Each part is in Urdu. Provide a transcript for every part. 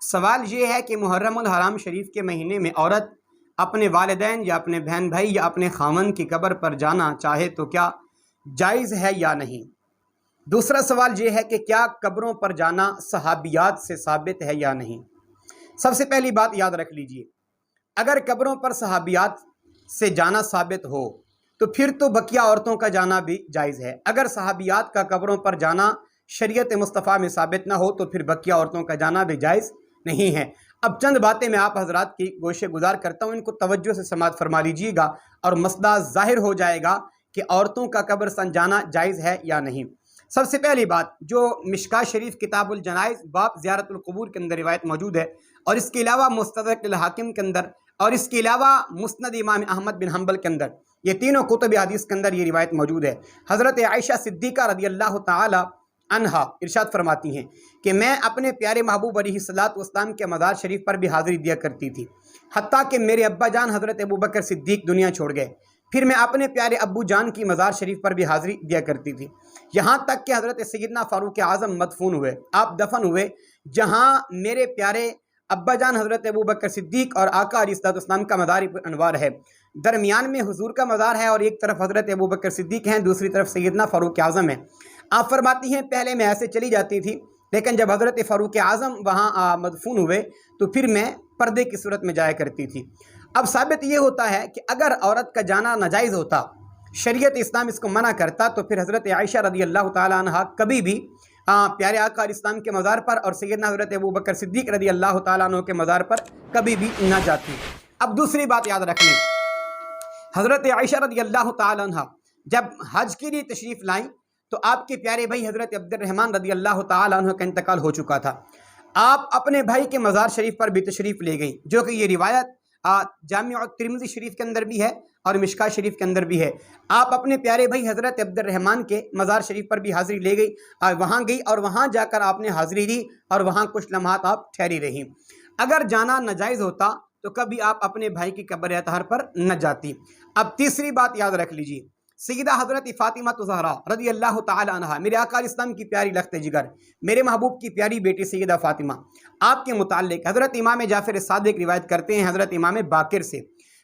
سوال یہ ہے کہ محرم الحرام شریف کے مہینے میں عورت اپنے والدین یا اپنے بہن بھائی یا اپنے خاوند کی قبر پر جانا چاہے تو کیا جائز ہے یا نہیں؟ دوسرا سوال یہ ہے کہ کیا قبروں پر جانا صحابیات سے ثابت ہے یا نہیں؟ سب سے پہلی بات یاد رکھ لیجئے، اگر قبروں پر صحابیات سے جانا ثابت ہو تو پھر تو بقیہ عورتوں کا جانا بھی جائز ہے۔ اگر صحابیات کا قبروں پر جانا شریعت مصطفیٰ میں ثابت نہ ہو تو پھر بقیہ عورتوں کا جانا بھی جائز نہیں ہے۔ اب چند باتیں میں آپ حضرات کی گوشِ گزار کرتا ہوں، ان کو توجہ سے سماعت فرما لیجیے گا اور مسئلہ ظاہر ہو جائے گا کہ عورتوں کا قبرستان جانا جائز ہے یا نہیں۔ سب سے پہلی بات، جو مشکاہ شریف کتاب الجنائز باب زیارت القبور کے اندر روایت موجود ہے، اور اس کے علاوہ مستدرک الحاکم کے اندر، اور اس کے علاوہ مسند امام احمد بن حنبل کے اندر، یہ تینوں کتب حدیث کے اندر یہ روایت موجود ہے۔ حضرت عائشہ صدیقہ رضی اللہ تعالی عنہا ارشاد فرماتی ہیں کہ میں اپنے پیارے محبوب علیہ الصلوۃ والسلام کے مزار شریف پر بھی حاضری دیا کرتی تھی، حتیٰ کہ میرے ابا جان حضرت ابوبکر صدیق دنیا چھوڑ گئے، پھر میں اپنے پیارے ابو جان کی مزار شریف پر بھی حاضری دیا کرتی تھی، یہاں تک کہ حضرت سیدنا فاروق اعظم مدفون ہوئے، آپ دفن ہوئے، جہاں میرے پیارے ابا جان حضرت ابوبکر صدیق اور آقا علیہ السلام کا مزار انوار ہے، درمیان میں حضور کا مزار ہے، اور ایک طرف حضرت ابوبکر صدیق ہیں، دوسری طرف سیدنا فاروق اعظم ہے۔ آپ فرماتی ہیں پہلے میں ایسے چلی جاتی تھی، لیکن جب حضرت فاروق اعظم وہاں مدفون ہوئے تو پھر میں پردے کی صورت میں جایا کرتی تھی۔ اب ثابت یہ ہوتا ہے کہ اگر عورت کا جانا ناجائز ہوتا، شریعت اسلام اس کو منع کرتا، تو پھر حضرت عائشہ رضی اللہ تعالیٰ عنہ کبھی بھی پیارے آقا علیہ السلام کے مزار پر اور سیدنا حضرت ابوبکر صدیق رضی اللہ تعالیٰ عنہ کے مزار پر کبھی بھی نہ جاتی۔ اب دوسری بات یاد رکھ لیں، حضرت عائشہ رضی اللہ تعالیٰ عنہ جب حج کے لیے تشریف لائیں تو آپ کے پیارے بھائی حضرت عبد الرحمن رضی اللہ تعالیٰ عنہ کا انتقال ہو چکا تھا۔ آپ اپنے بھائی کے مزار شریف پر بھی تشریف لے گئیں، جو کہ یہ روایت جامع ترمذی شریف کے اندر بھی ہے اور مشکاہ شریف کے اندر بھی ہے۔ آپ اپنے پیارے بھائی حضرت عبد الرحمن کے مزار شریف پر بھی حاضری لے گئی، وہاں گئی اور وہاں جا کر آپ نے حاضری دی اور وہاں کچھ لمحات آپ ٹھہری رہیں۔ اگر جانا ناجائز ہوتا تو کبھی آپ اپنے بھائی کی قبر اطہار پر نہ جاتی۔ اب تیسری بات یاد رکھ لیجیے، سیدہ حضرت فاطمہ الزہرا رضی اللہ تعالی عنہا، میرے آقا علیہ السلام کی پیاری لخت جگر، میرے محبوب کی پیاری بیٹی سیدہ فاطمہ، آپ کے متعلق حضرت امام جعفر صادق روایت کرتے ہیں حضرت امام باقر سے،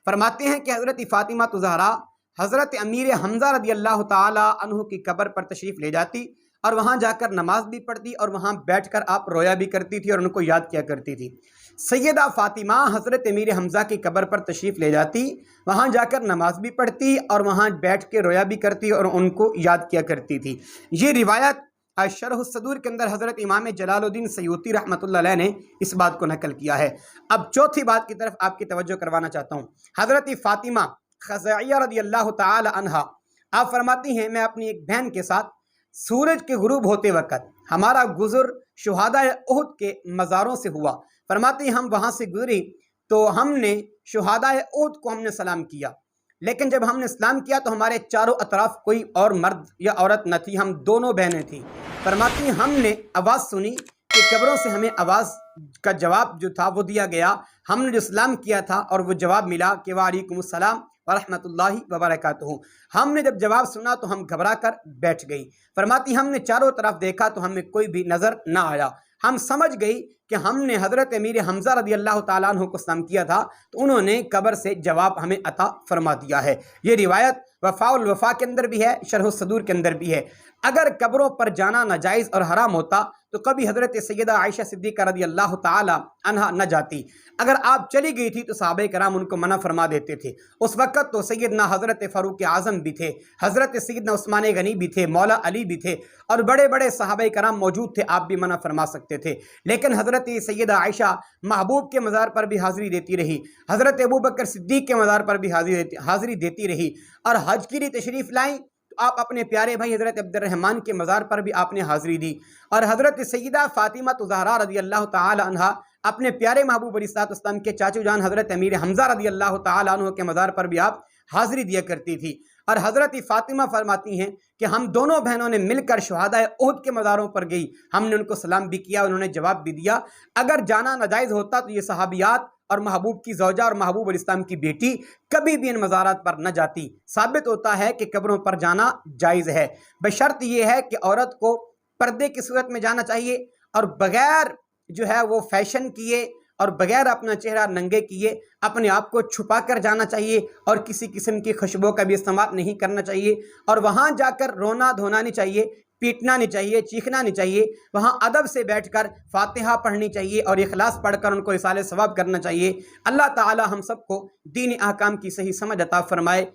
فرماتے ہیں کہ حضرت فاطمہ الزہرا حضرت امیر حمزہ رضی اللہ تعالی عنہ کی قبر پر تشریف لے جاتی اور وہاں جا کر نماز بھی پڑھتی اور وہاں بیٹھ کر آپ رویا بھی کرتی تھی اور ان کو یاد کیا کرتی تھی۔ سیدہ فاطمہ حضرت امیر حمزہ کی قبر پر تشریف لے جاتی، وہاں جا کر نماز بھی پڑھتی اور وہاں بیٹھ کے رویا بھی کرتی اور ان کو یاد کیا کرتی تھی۔ یہ روایت شرح الصدور کے اندر حضرت امام جلال الدین سیوطی رحمۃ اللہ علیہ نے اس بات کو نقل کیا ہے۔ اب چوتھی بات کی طرف آپ کی توجہ کروانا چاہتا ہوں، حضرت فاطمہ خزاعیہ رضی اللہ تعالی عنہا، آپ فرماتی ہیں میں اپنی ایک بہن کے ساتھ سورج کے غروب ہوتے وقت ہمارا گزر شہداء احد کے مزاروں سے ہوا، فرماتی ہم وہاں سے گزری تو ہم نے شہداء احد کو ہم نے سلام کیا، لیکن جب ہم نے سلام کیا تو ہمارے چاروں اطراف کوئی اور مرد یا عورت نہ تھی، ہم دونوں بہنیں تھیں۔ فرماتی ہم نے آواز سنی کہ قبروں سے ہمیں آواز کا جواب جو تھا وہ دیا گیا، ہم نے جو سلام کیا تھا اور وہ جواب ملا کہ وعلیکم السلام ورحمۃ اللہ وبرکاتہ۔ ہم نے جب جواب سنا تو ہم گھبرا کر بیٹھ گئی۔ فرماتی ہم نے چاروں طرف دیکھا تو ہمیں کوئی بھی نظر نہ آیا، ہم سمجھ گئی کہ ہم نے حضرت امیر حمزہ رضی اللہ تعالیٰ عنہ کو سلام کیا تھا تو انہوں نے قبر سے جواب ہمیں عطا فرما دیا ہے۔ یہ روایت وفاء الوفا کے اندر بھی ہے، شرح الصدور کے اندر بھی ہے۔ اگر قبروں پر جانا ناجائز اور حرام ہوتا تو کبھی حضرت سیدہ عائشہ صدیقہ رضی اللہ تعالی عنہا نہ جاتی۔ اگر آپ چلی گئی تھی تو صحابہ کرام ان کو منع فرما دیتے تھے۔ اس وقت تو سیدنا حضرت فاروق اعظم بھی تھے، حضرت سیدنا عثمان غنی بھی تھے، مولا علی بھی تھے اور بڑے بڑے صحابہ کرام موجود تھے، آپ بھی منع فرما سکتے تھے، لیکن حضرت سیدہ عائشہ محبوب کے مزار پر بھی حاضری دیتی رہی، حضرت ابوبکر صدیق کے مزار پر بھی حاضری دیتی رہی، اور حج کے لیے تشریف لائیں تو آپ اپنے پیارے بھائی حضرت عبد الرحمن کے مزار پر بھی آپ نے حاضری دی، اور حضرت سیدہ فاطمہ الزہرا رضی اللہ تعالی عنہا اپنے پیارے محبوب علیہ السلام کے چاچو جان حضرت امیر حمزہ رضی اللہ تعالی عنہ کے مزار پر بھی آپ حاضری دیا کرتی تھی۔ اور حضرت فاطمہ فرماتی ہیں کہ ہم دونوں بہنوں نے مل کر شہداء احد کے مزاروں پر گئی، ہم نے ان کو سلام بھی کیا، انہوں نے جواب بھی دیا۔ اگر جانا ناجائز ہوتا تو یہ صحابیات اور محبوب کی زوجہ اور محبوب علیہ السلام کی بیٹی کبھی بھی ان مزارات پر نہ جاتی۔ ثابت ہوتا ہے کہ قبروں پر جانا جائز ہے، بشرط یہ ہے کہ عورت کو پردے کی صورت میں جانا چاہیے اور بغیر جو ہے وہ فیشن کیے اور بغیر اپنا چہرہ ننگے کیے اپنے آپ کو چھپا کر جانا چاہیے، اور کسی قسم کی خوشبو کا بھی استعمال نہیں کرنا چاہیے، اور وہاں جا کر رونا دھونا نہیں چاہیے، پیٹنا نہیں چاہیے، چیخنا نہیں چاہیے، وہاں ادب سے بیٹھ کر فاتحہ پڑھنی چاہیے اور اخلاص پڑھ کر ان کو ایصال ثواب کرنا چاہیے۔ اللہ تعالی ہم سب کو دین احکام کی صحیح سمجھ عطا فرمائے۔